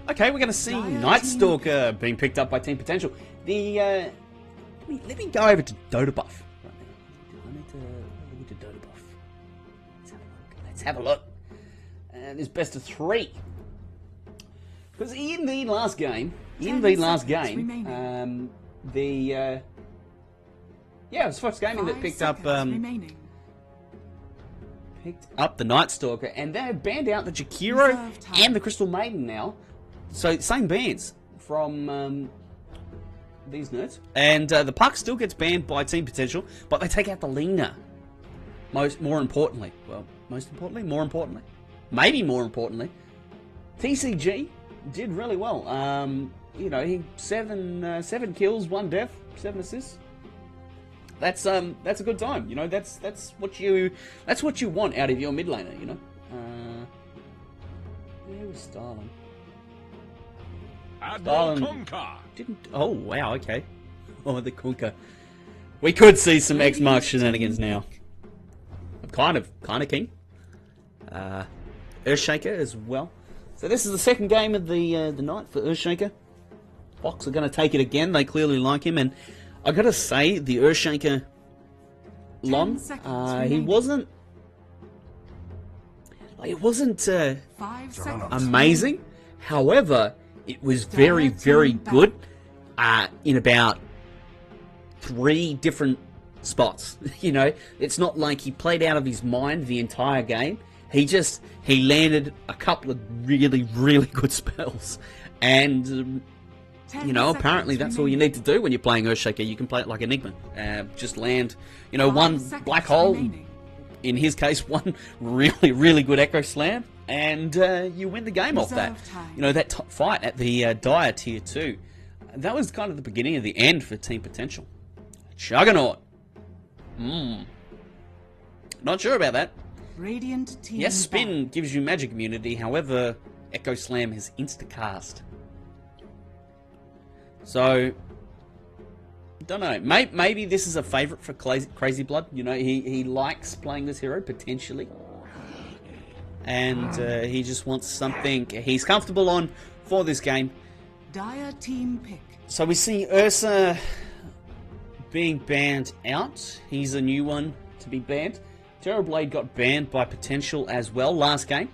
Okay, we're going to see Night Stalker being picked up by Team Potential. Let me go over to Dota Buff right now. I need to Dota Buff. Let's have a look. And it's best of 3. Because in the last game, it was Fox Gaming that picked up the Night Stalker, and they have banned out the Jakiro and the Crystal Maiden now. So same bans from these nerds, and the Puck still gets banned by Team Potential, but they take out the Lina. More importantly, TCG did really well. You know, he 7 kills, 1 death, 7 assists. That's a good time. You know, that's what you want out of your mid laner. You know. Where was Starlin? Didn't. Oh wow. Okay. Oh, the Kunka. We could see some X Mark shenanigans now. I'm kind of keen. Earthshaker as well. So this is the second game of the night for Earthshaker. Fox are going to take it again. They clearly like him, and I got to say the Earthshaker Lon, he wasn't. It wasn't amazing. However, it was very, very good in about 3 different spots. You know, it's not like he played out of his mind the entire game. He landed a couple of really, really good spells. And, you know, apparently that's all you need to do when you're playing Earthshaker. You can play it like Enigma. Just land, you know, 1 black hole. In his case, 1 really, really good Echo Slam. And you win the game off that. You know, that top fight at the Dire Tier 2. That was kind of the beginning of the end for Team Potential. Juggernaut. Not sure about that. Radiant team yes, Spin gives you magic immunity. However, Echo Slam has instacast. So, don't know. Maybe this is a favourite for Crazy Blood. You know, he likes playing this hero, potentially. And he just wants something he's comfortable on for this game. Dire team pick. So we see Ursa being banned out. He's a new one to be banned. Terrorblade got banned by Potential as well last game.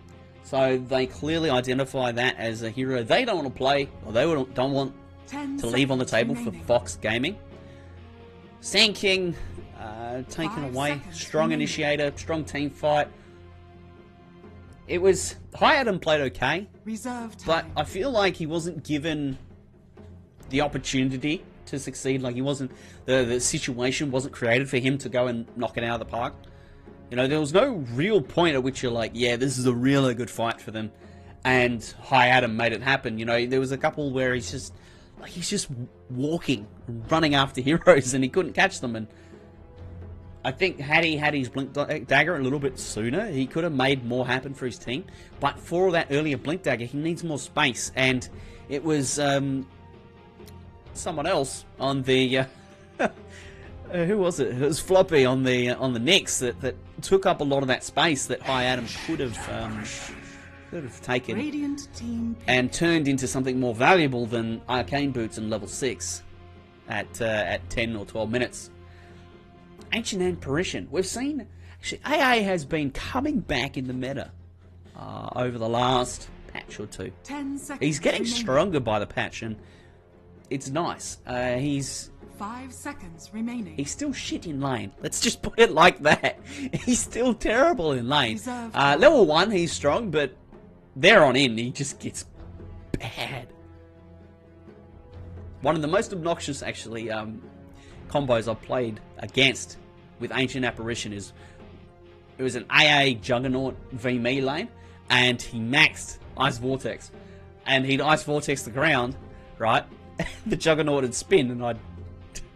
So they clearly identify that as a hero they don't want to play, or they don't want to leave on the table for Fox Gaming. Sand King taken away. Strong initiator, strong team fight. It was... High Adam played okay, but I feel like he wasn't given the opportunity to succeed. Like, he wasn't... The situation wasn't created for him to go and knock it out of the park. You know, there was no real point at which you're like, yeah, this is a really good fight for them. And High Adam made it happen. You know, there was a couple where he's just walking, running after heroes, and he couldn't catch them. And I think had he had his Blink Dagger a little bit sooner, he could have made more happen for his team. But for that earlier Blink Dagger, he needs more space. And it was someone else on the... who was it? It was Floppy on the Knicks that took up a lot of that space that High Adam could have taken and turned into something more valuable than Arcane Boots in level 6 at 10 or 12 minutes. Ancient Apparition. We've seen actually AA has been coming back in the meta over the last patch or 2. 10 seconds he's getting stronger by the patch, and it's nice. He's 5 seconds remaining. He's still shit in lane. Let's just put it like that. He's still terrible in lane. Level 1, he's strong, but there on in, he just gets bad. One of the most obnoxious, actually, combos I've played against with Ancient Apparition is... It was an AA Juggernaut v me lane, and he maxed Ice Vortex. And he'd Ice Vortex the ground, right? The Juggernaut would spin, and I'd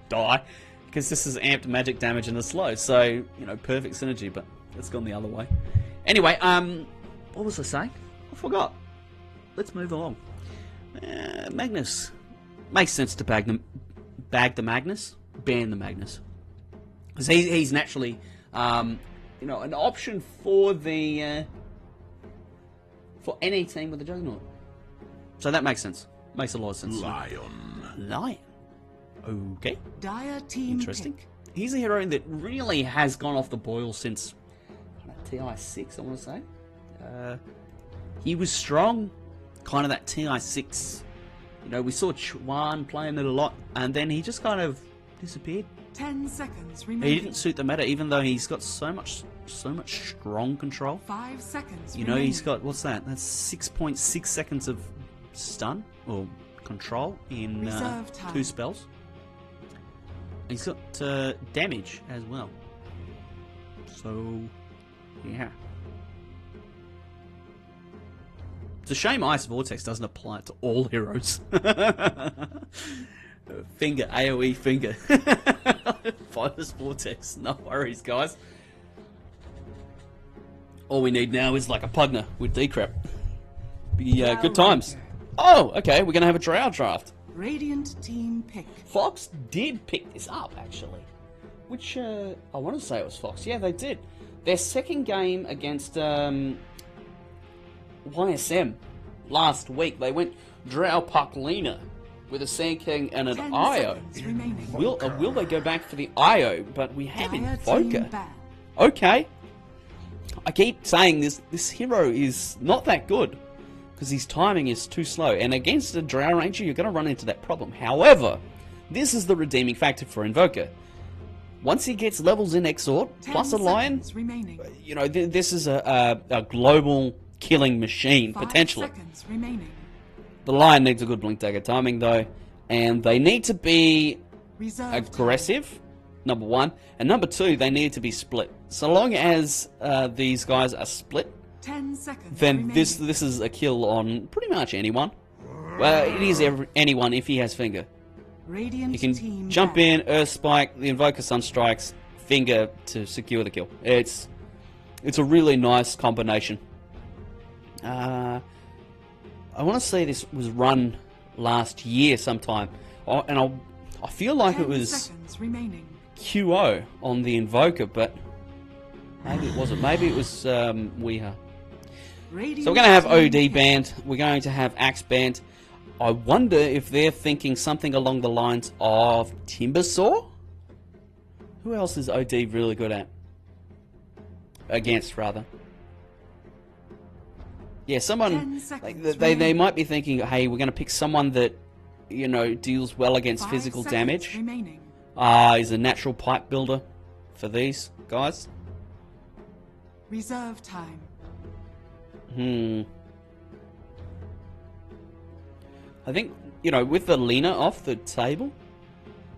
die, because this is amped magic damage and a slow, so, you know, perfect synergy, but it's gone the other way. Anyway, what was I saying? I forgot. Let's move along. Magnus. Makes sense to bag the Magnus, ban the Magnus. Because he's naturally, you know, an option for the for any team with a Juggernaut. So that makes sense. Makes a lot of sense. Lion. Okay. Dire team Interesting. pick. He's a hero that really has gone off the boil since TI6, I want to say. He was strong, kind of that TI6. You know, we saw Chuan playing it a lot, and then he just kind of disappeared. 10 seconds He remaining. didn't suit the meta, even though he's got so much strong control. 5 seconds You know, remaining. he's got, what's that? That's 6.6 seconds of stun, or control, in Reserve time. 2 spells. He's got damage as well. So, yeah. It's a shame Ice Vortex doesn't apply to all heroes. Finger, AoE finger. Fighters Vortex. No worries, guys. All we need now is like a Pugner with decrep. Be good times. Oh, okay, we're going to have a Drow draft. Radiant team pick. Fox did pick this up, actually. Which, I want to say it was Fox. Yeah, they did. Their second game against YSM last week, they went Drow Pucklina with a Sand King and an 10 Io. seconds remaining. Will they go back for the Io? But we have Dire team Invoker. ban. Okay. I keep saying this hero is not that good because his timing is too slow, and against a Drow Ranger you're going to run into that problem. However, this is the redeeming factor for Invoker. Once he gets levels in Exort 10 plus a Lion, seconds remaining. you know, this is a global killing machine 5 potentially. seconds remaining. The Lion needs a good Blink Dagger timing though, and they need to be Reserve aggressive, number one, and number two, they need to be split. So long as these guys are split, 10 seconds then remaining. this is a kill on pretty much anyone. Well, it is anyone if he has finger. Radiant You can team jump ban. in, Earth Spike, the Invoker Sunstrikes, finger to secure the kill. It's a really nice combination. I want to say this was run last year sometime, and I feel like 10 it was seconds remaining. QO on the Invoker, but maybe it wasn't. Maybe it was Weeha. Radiant So we're going to have team OD pick. banned. We're going to have Axe banned. I wonder if they're thinking something along the lines of Timbersaw? Who else is OD really good at? Against, rather. Yeah, 10 someone... seconds They remaining. might be thinking, hey, we're going to pick someone that, you know, deals well against 5 physical seconds damage. remaining. Is a natural pipe builder for these guys. Reserve time. I think, you know, with the Lena off the table,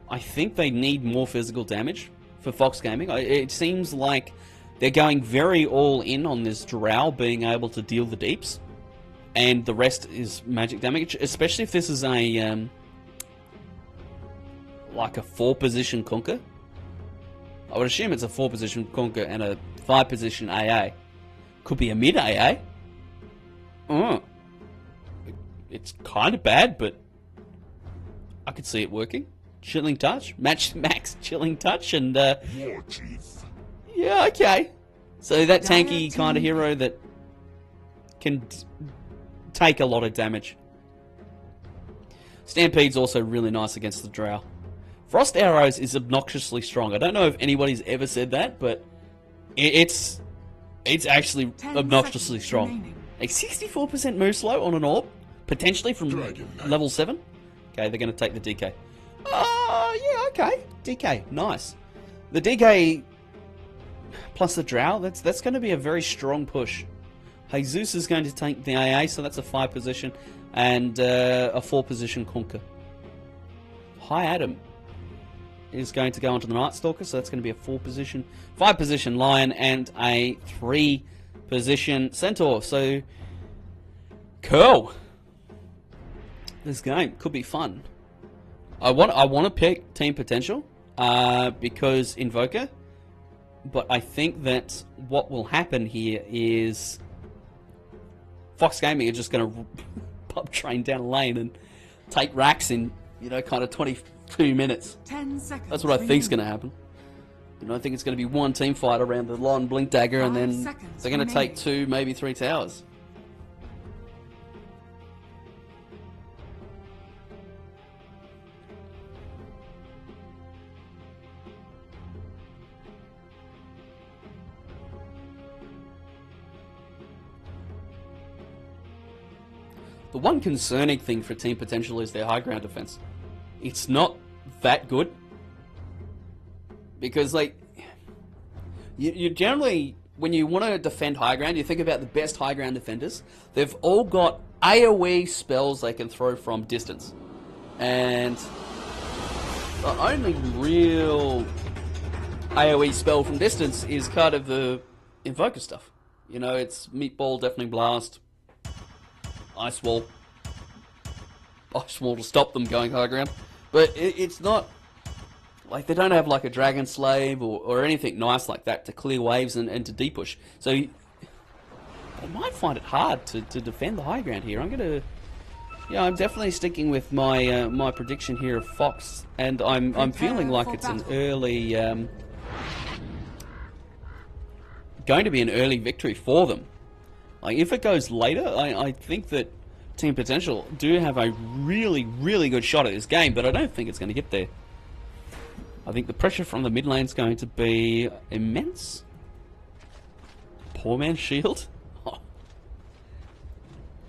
I think they need more physical damage for Fox Gaming. It seems like they're going very all in on this Drow being able to deal the deeps, and the rest is magic damage, especially if this is a, like a 4-position Conquer. I would assume it's a 4-position Conquer and a 5-position AA. Could be a mid AA. It's kind of bad, but I could see it working. Chilling Touch, max Chilling Touch, and yeah, okay. So that tanky kind of hero that can take a lot of damage. Stampede's also really nice against the Drow. Frost Arrows is obnoxiously strong. I don't know if anybody's ever said that, but it's actually 10 obnoxiously seconds strong. remaining. A 64% move slow on an orb, potentially from level 7. Okay, they're going to take the DK. Yeah, okay. DK, nice. The DK plus the Drow, that's going to be a very strong push. Jesus is going to take the AA, so that's a 5-position, and a 4-position Conquer. High Adam is going to go onto the Night Stalker, so that's going to be a 4-position, 5-position Lion, and a 3-position Centaur. So, cool. This game could be fun. I want to pick Team Potential because Invoker, but I think that what will happen here is Fox Gaming are just going to pop train down a lane and take racks in, you know, kind of 22 minutes. 10 seconds. That's what I think's going to remaining. happen. You know, I think it's going to be one team fight around the Lion Blink Dagger, and 5 then seconds they're going to take remaining. 2, maybe 3 towers. The one concerning thing for Team Potential is their high ground defense. It's not that good. Because, like, you generally, when you want to defend high ground, you think about the best high ground defenders. They've all got AoE spells they can throw from distance. And the only real AoE spell from distance is kind of the Invoker stuff. You know, it's Meatball, Deafening Blast, Ice Wall. Ice Wall to stop them going high ground. But it's not, like, they don't have like a Dragon Slave or anything nice like that to clear waves and to deep-push. So they might find it hard to defend the high ground here. I'm definitely sticking with my my prediction here of Fox, and I'm feeling like it's an early going to be an early victory for them. Like, if it goes later, I think that Team Potential do have a really, really good shot at this game, but I don't think it's going to get there. I think the pressure from the mid lane is going to be immense. Poor man's shield. Oh.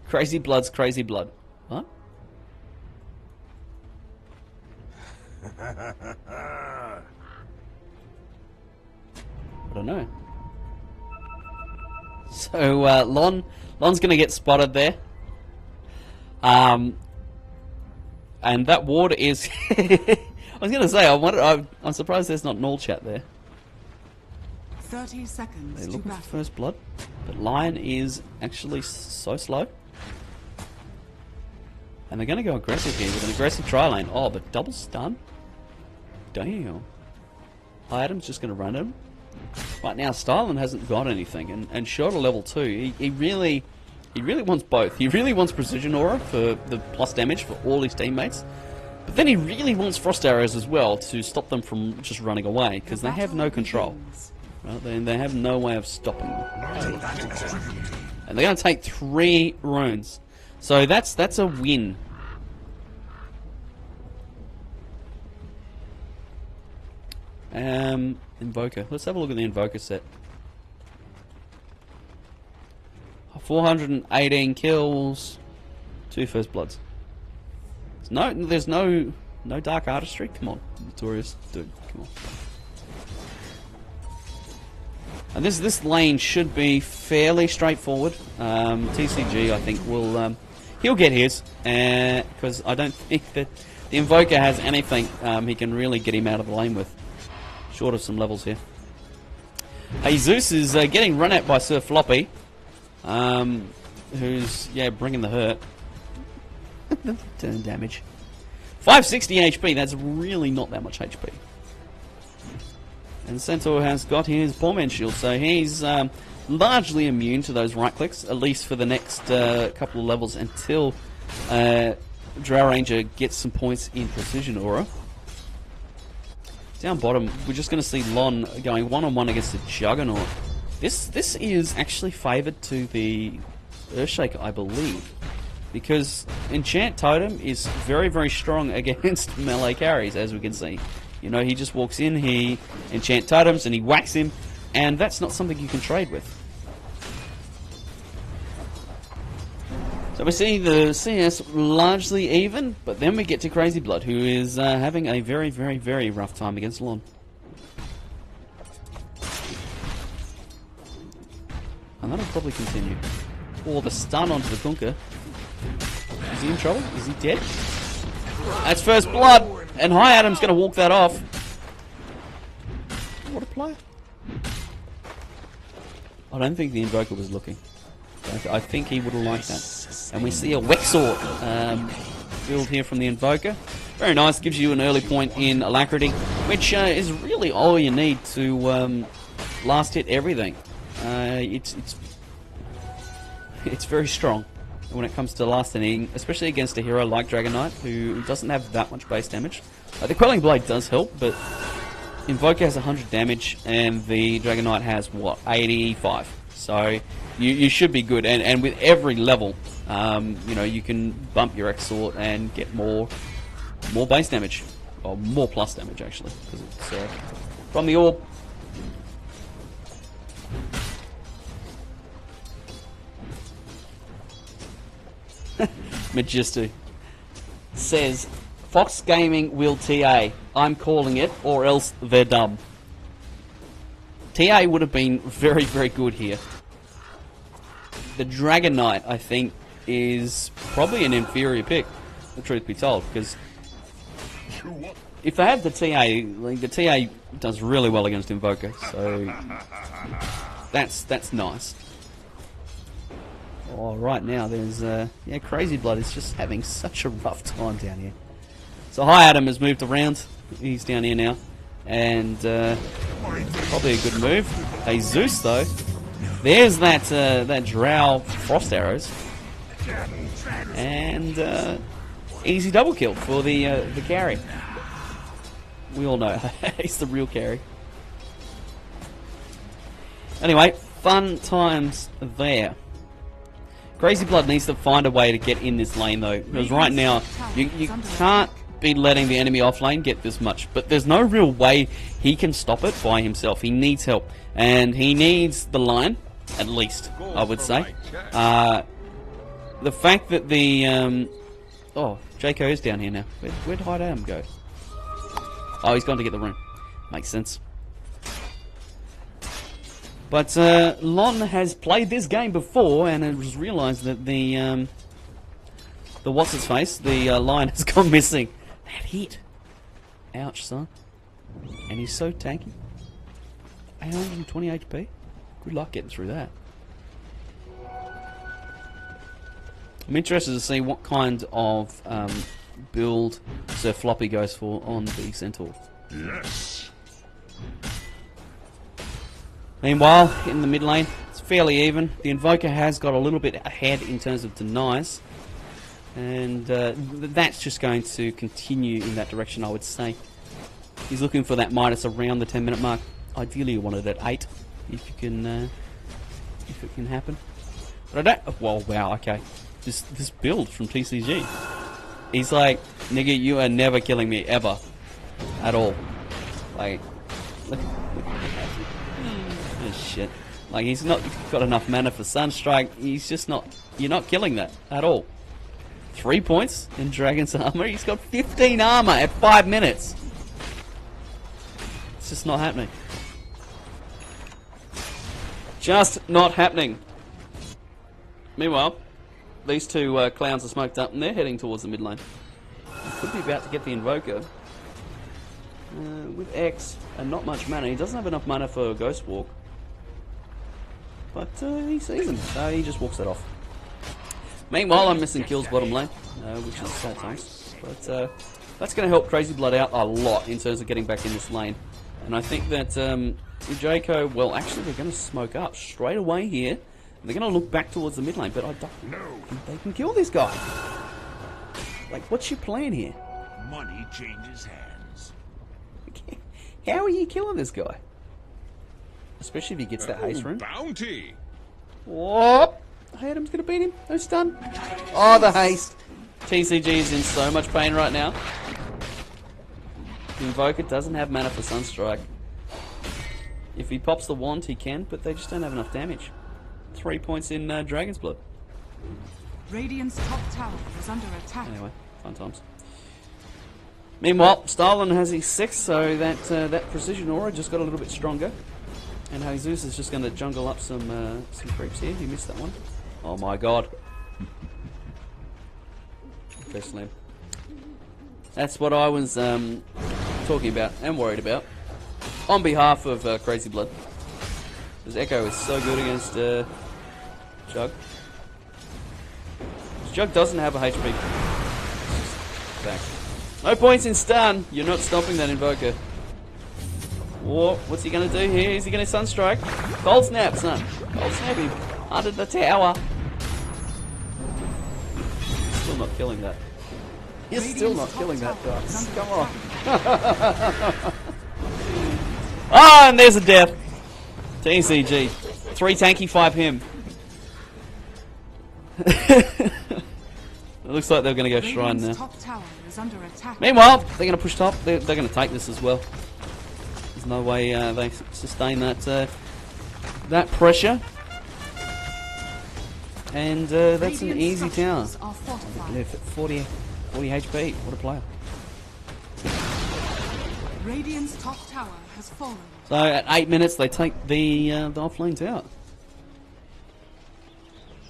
Crazy Blood's crazy blood. What? I don't know. So Lon's going to get spotted there. And that ward is... I was going to say, I'm surprised there's not null chat there. 30 seconds They to look battle. for first blood, but Lion is actually so slow. And they're going to go aggressive here with an aggressive tri-lane. Oh, but double stun? Damn. High Adam's just going to run him. Right now, Stylen hasn't got anything, and short of level 2, he really wants both. He really wants Precision Aura for the plus damage for all his teammates, but then he really wants Frost Arrows as well to stop them from just running away, because they have no control. Right? They have no way of stopping them. And they're going to take 3 runes. So that's a win. Invoker. Let's have a look at the Invoker set. 418 kills, 2 first bloods. There's no dark artistry. Come on, Notorious, dude, come on. And this lane should be fairly straightforward. TCG, I think, will he'll get his, because I don't think that the Invoker has anything he can really get him out of the lane with, short of some levels here. Jesus is getting run at by Sir Floppy, who's bringing the hurt. Turn damage. 560 HP. That's really not that much HP. And Centaur has got his poor man shield, so he's largely immune to those right clicks, at least for the next couple of levels, until Drow Ranger gets some points in Precision Aura. Down bottom, we're just going to see Lon going one-on-one against the Juggernaut. This is actually favoured to the Earthshaker, I believe, because Enchant Totem is very, very strong against melee carries, as we can see. You know, he just walks in, he Enchant Totems, and he whacks him, and that's not something you can trade with. So we see the CS largely even, but then we get to Crazy Blood, who is having a very, very, very rough time against Lon. And that'll probably continue. Or the stun onto the Kunkka. Is he in trouble? Is he dead? That's first blood! And High Adam's going to walk that off. What a player. I don't think the Invoker was looking. I think he would have liked that. And we see a Wexort build here from the Invoker. Very nice, gives you an early point in Alacrity, which is really all you need to last hit everything. It's very strong when it comes to last hitting, especially against a hero like Dragon Knight, who doesn't have that much base damage. The Quelling Blade does help, but Invoker has 100 damage, and the Dragon Knight has, what, 85? So you should be good, and with every level, you know, you can bump your Exort and get more base damage, or more plus damage actually, because it's from the orb. Magistu says, Fox Gaming will TA. I'm calling it, or else they're dumb. TA would have been very, very good here. The Dragon Knight, I think, is probably an inferior pick, the truth be told, because if they have the TA, like, the TA does really well against Invoker, so that's nice. Oh, right now there's yeah, Crazy Blood is just having such a rough time down here. So Hi Adam has moved around. He's down here now, and probably a good move. Hey Zeus though, there's that Drow Frost Arrows, and easy double kill for the carry. We all know he's the real carry. Anyway, fun times there. Crazy Blood needs to find a way to get in this lane though, because right now you can't be letting the enemy off lane get this much, but there's no real way he can stop it by himself. He needs help, and he needs the line, at least, I would say. The fact that the oh, Jaco is down here now. Where'd Hide Adam go? Oh, he's gone to get the room. Makes sense. But Lon has played this game before and has realised that the what's his face, the line has gone missing. That hit. Ouch, son. And he's so tanky. 820 HP. Good luck getting through that. I'm interested to see what kind of build Sir Floppy goes for on the Centaur. Yes. Meanwhile, in the mid lane, it's fairly even. The Invoker has got a little bit ahead in terms of denies, and that's just going to continue in that direction, I would say. He's looking for that Midas around the 10-minute mark. Ideally, you want it at 8, if you can, if it can happen. But I don't. Well, wow. Okay, this build from TCG. He's like, nigga, you are never killing me ever, at all. Like, look oh, shit. Like, he's not got enough mana for Sunstrike. He's just not. You're not killing that at all. 3 points in Dragon's armor. He's got 15 armor at 5 minutes. It's just not happening. Just not happening. Meanwhile, these two clowns are smoked up and they're heading towards the mid lane. Could be about to get the Invoker. With X and not much mana. He doesn't have enough mana for Ghost Walk. But he sees him, so he just walks that off. Meanwhile, I'm missing kills bottom lane, which is sad times. But that's going to help Crazy Blood out a lot in terms of getting back in this lane. And I think that Jaco, well, actually, they're going to smoke up straight away here. They're going to look back towards the mid lane, but I don't think they can kill this guy. Like, what's your plan here? Money changes hands. How are you killing this guy? Especially if he gets that haste rune. Bounty. Whoop! Adam's going to beat him. No stun. Oh, the haste. TCG is in so much pain right now. The Invoker doesn't have mana for Sunstrike. If he pops the wand, he can, but they just don't have enough damage. 3 points in Dragon's Blood. Radiant's top tower is under attack. Anyway, fun times. Meanwhile, Starlin has his 6, so that precision aura just got a little bit stronger. And Jesus is just going to jungle up some creeps here. He missed that one. Oh my god. Okay, Slam. That's what I was talking about and worried about. On behalf of Crazy Blood. Because Echo is so good against Jug. Jug doesn't have a HP. Back. No points in stun. You're not stopping that Invoker. Whoa, what's he going to do here? Is he going to Sunstrike? Cold Snap, son. Cold Snap him under the tower. Still not killing that. You're still not killing that, guys. Come on. Ah, and there's a death. TCG. 3 tanky, 5 him. It looks like they're going to go Shrine now. Top tower is under attack. Meanwhile, they're going to push top. They're going to take this as well. There's no way they sustain that that pressure. And that's an Radiant easy tower. structures are fortified. If 40 HP, what a player. Radiant's top tower has fallen. So at 8 minutes, they take the offlane tower.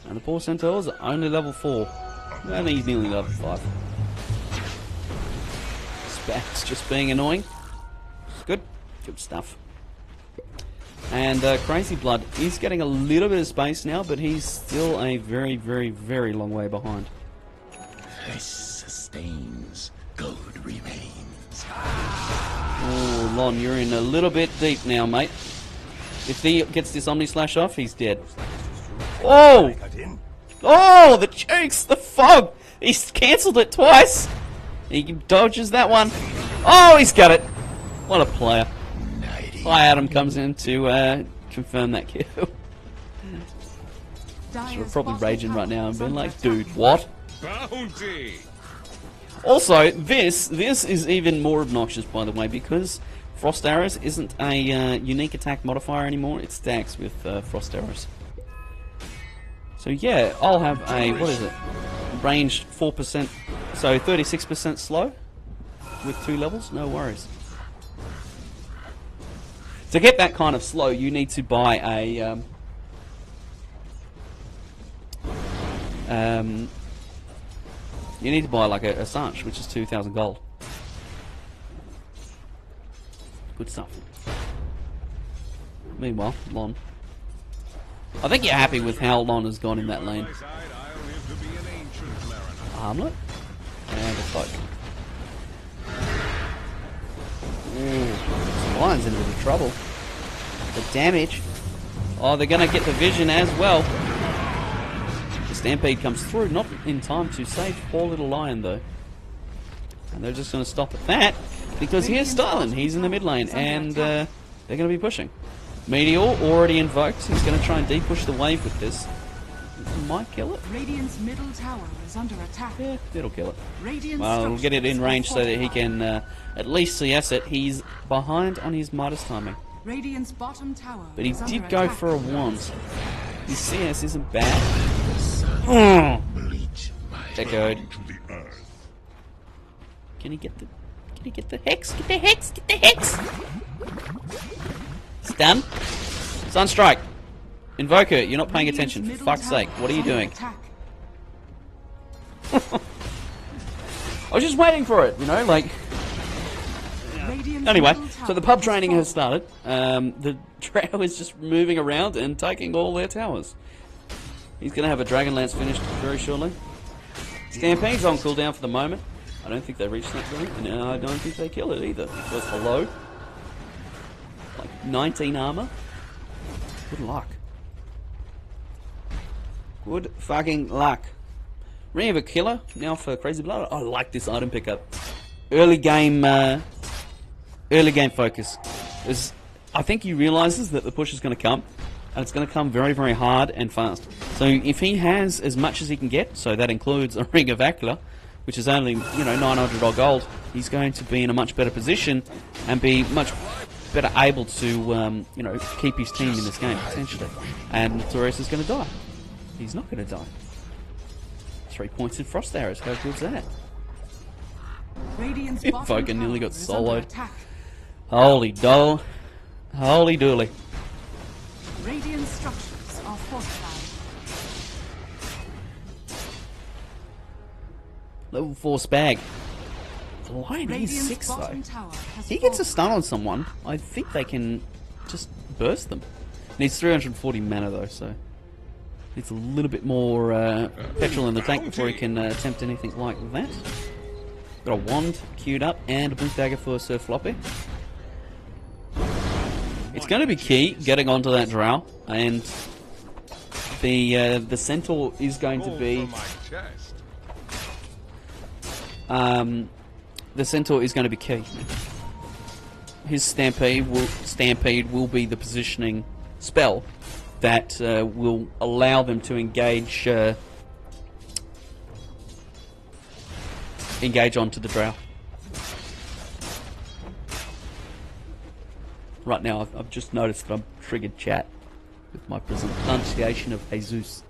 And the poor Centaurs are only level 4. And he's nearly level 5. Spats just being annoying. Good. Good stuff. And Crazy Blood is getting a little bit of space now, but he's still a very, very, very long way behind. This sustains, gold remains. Oh, Lon, you're in a little bit deep now, mate. If he gets this Omni Slash off, he's dead. Oh! Oh, the cheeks! The fog! He's cancelled it twice! He dodges that one. Oh, he's got it! What a player. Hi, Adam comes in to confirm that kill. We're probably raging right now and being like, dude, what? Bounty! Also, this is even more obnoxious, by the way, because Frost Arrows isn't a unique attack modifier anymore. It stacks with Frost Arrows. So yeah, I'll have a, what is it? Ranged 4%, so 36% slow with 2 levels, no worries. To get that kind of slow, you need to buy a you need to buy like a Sanch, which is 2,000 gold. Good stuff. Meanwhile, Lon. I think you're happy with how Lon has gone in that lane. Armlet and a cloak. Ooh, Lion's in a bit of trouble. The damage. Oh, they're going to get the vision as well. The Stampede comes through, not in time to save poor little Lion though. And they're just going to stop at that, because here's Starlin. He's in the mid lane, and they're going to be pushing. Meteor already invoked. He's going to try and de-push the wave with this. Might kill it. Radiant's middle tower is under attack. Yeah, it'll kill it. Radiant Well, it'll get it in structures range are so that he fortified. can at least CS it. He's behind on his Midas timing. Radiant's bottom tower But he is under did go attack. for a wand. His CS isn't bad. Echoed. Can he get the hex? Get the hex! Get the hex! Stun. Sunstrike. Invoker, you're not paying Radiant's attention. For middle fuck's tower sake, what are is you under doing? attack. I was just waiting for it, you know, like... Radiant's Anyway, middle so the tower pub training has fallen. started. The Drow is just moving around and taking all their towers. He's going to have a Dragonlance finished very shortly. Stampede's on cooldown for the moment. I don't think they reach that point, and I don't think they kill it either. Because hello? Like 19 armor? Good luck. Good fucking luck. Ring of a Killer, now for Crazy Blood. I like this item pickup. Early game focus. I think he realizes that the push is going to come, and it's going to come very, very hard and fast. So if he has as much as he can get, so that includes a Ring of Akla, which is only, 900 odd gold, he's going to be in a much better position and be much better able to, keep his team in this game, potentially. And Torres is going to die. He's not going to die. 3 points in Frost Arrows, how good's that? Radiant's Invoker bottom nearly tower got is under soloed. attack. Holy doll. Holy dooly. Radiant structures are fortified. Level 4 Spag. The Lion is Radiant's 6 though. bottom tower has He gets a fallen. stun on someone. I think they can just burst them. Needs 340 mana though, so needs a little bit more petrol in the tank before he can attempt anything like that. Got a wand queued up and a blink dagger for Sir Floppy. It's going to be key getting onto that drow, and the centaur is going to be the centaur is going to be key. His stampede will be the positioning spell that will allow them to engage onto the drow. Right now, I've just noticed that I'm triggered chat with my pronunciation of Jesus.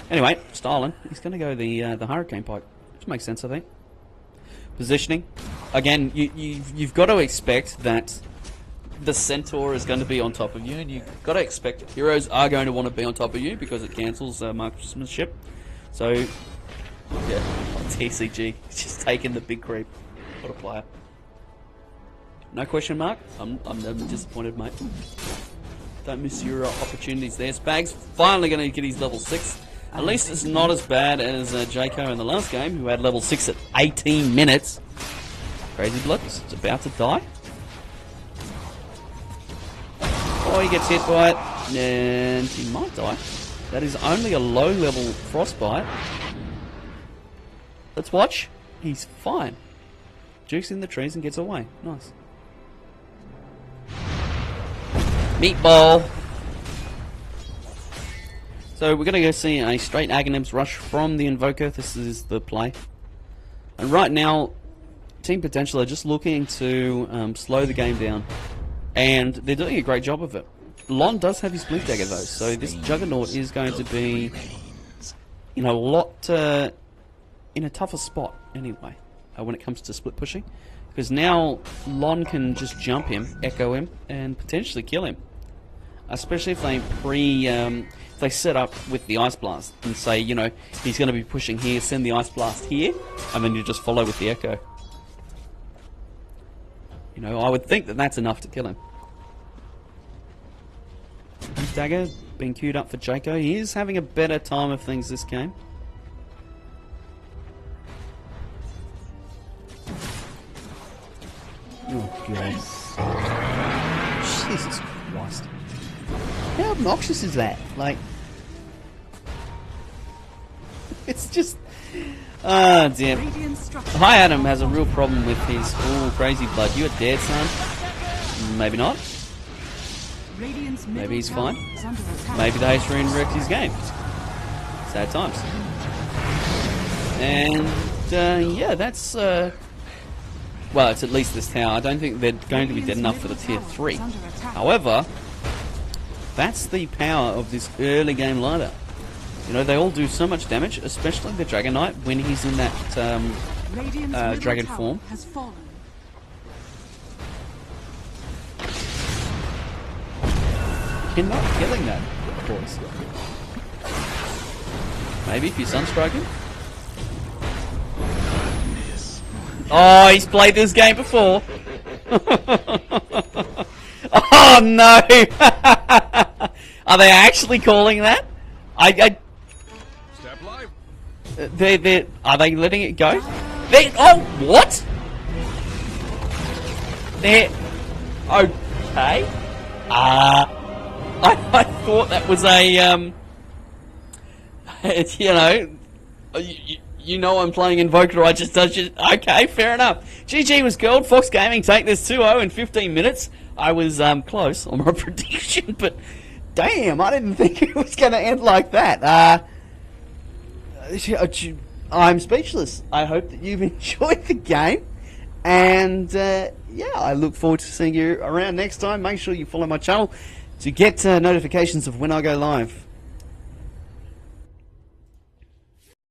Anyway, styling. He's going to go the Hurricane Pike, which makes sense, I think. Positioning. Again, you've got to expect that the Centaur is going to be on top of you, and you've got to expect that heroes are going to want to be on top of you because it cancels marksmanship. So, yeah, TCG, just taking the big creep. What a player. No question mark. I'm disappointed, mate. Don't miss your opportunities there. Spag's finally going to get his level 6. At least it's not as bad as Jaco in the last game, who had level 6 at 18 minutes. Crazy Blood is about to die. Oh, he gets hit by it, and he might die. That is only a low-level frostbite. Let's watch. He's fine. Jukes in the trees and gets away. Nice. Meatball. So we're going to go see a straight Aghanims rush from the Invoker. This is the play. And right now, Team Potential are just looking to slow the game down. And they're doing a great job of it. Lon does have his Blink Dagger though, so this Juggernaut is going to be in a lot, in a tougher spot anyway, when it comes to split pushing. Because now Lon can just jump him, echo him, and potentially kill him. Especially if they if they set up with the Ice Blast and say, you know, he's going to be pushing here, send the Ice Blast here, and then you just follow with the echo. You know, I would think that that's enough to kill him. Dagger being queued up for Jaco. He is having a better time of things this game. Oh god. Jesus Christ. How obnoxious is that? Like, it's just... Ah, damn. Hi Adam has a real problem with his crazy blood. You are dead, son? Maybe not. Maybe he's fine. Maybe the haste rune wrecked his game. Sad times. And yeah, that's well, it's at least this tower. I don't think they're going to be dead enough for the tier 3. However, that's the power of this early game ladder. You know, they all do so much damage, especially the Dragon Knight when he's in that dragon form. You're not killing that, of course. Maybe if you Sunstrike him? Oh, he's played this game before. Oh no! Are they actually calling that? Step live. Are they letting it go? Oh, what? They're okay. I thought that was a you know, you know I'm playing Invoker. I just touched it. Okay, fair enough. GG was called. Fox Gaming take this 2-0 in 15 minutes. I was close on my prediction, but damn, I didn't think it was going to end like that. I'm speechless. I hope that you've enjoyed the game, and yeah, I look forward to seeing you around next time. Make sure you follow my channel to get notifications of when I go live.